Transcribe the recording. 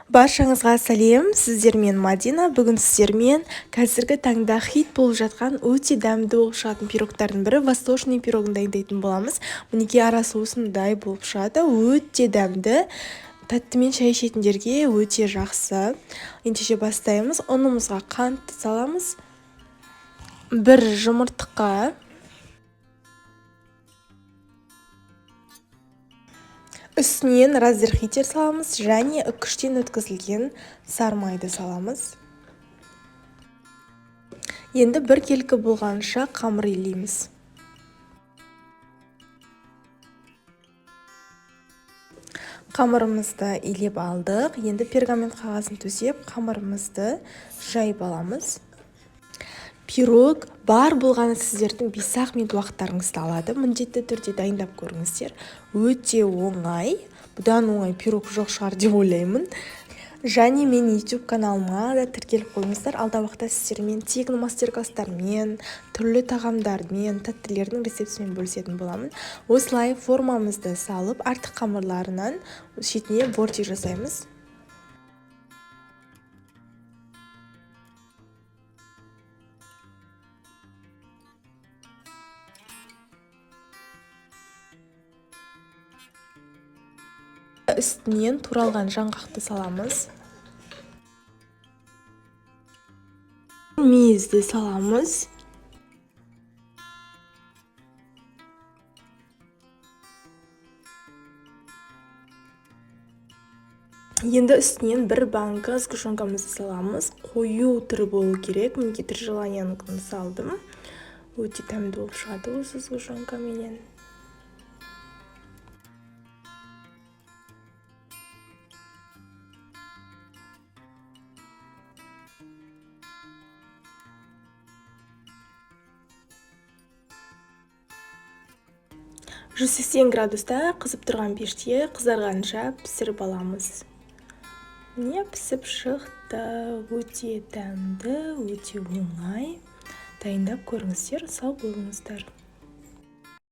Баршаңызға сәлем, сіздермен Мадина. Бүгін сіздермен қазіргі таңда хит болып жатқан өте дәмді болып шығатын пирогтардың бірі восточный пирогын дайындайтын боламыз. Мінекей ара соусындай болып шығады, өте дәмді, тәттімен шай ішетіндерге өте жақсы. Ендеше бастаймыз. Ұнымызға қант саламыз, бір жұмыртқа, үстінен разерхитер саламыз және үккіштен өткізілген сармайды саламыз. Енді бір келкі болғанша қамыр илейміз. Қамырымызды илеп алдық. Енді пергамент қағазын төсеп, қамырымызды жайып аламыз. Пирог бар болғаны сіздердің 5-ақ минут уақыттарыңызды алады. Міндетті түрде дайындап көріңіздер. Өте оңай. Бұдан оңай пирог жоқ шығар деп ойлаймын. Және мен YouTube каналыма да тіркеліп қойыңыздар. Алдағы уақытта сіздермен тегін мастер-класстармен, түрлі тағамдармен, тәттілердің рецептісімен бөлісетін боламын. Осылай формамызды салып, артық қамырларынан шетіне бортик жасаймыз. Үстінен туралған жаңғақты саламыз. Мейізді саламыз. Енді үстінен бір банка сгущенкамызды саламыз. Қою түрі болу керек. Мен кетір желанияны салдым. Өте дәмді болып шығады осы сгущенкаменен. жүз 180 градуста қызып тұрған пеште қызарғанша пісіріп аламыз. Міне пісіп шықты. Өте дәмді, өте оңай. Дайындап көріңіздер, сау болыңыздар.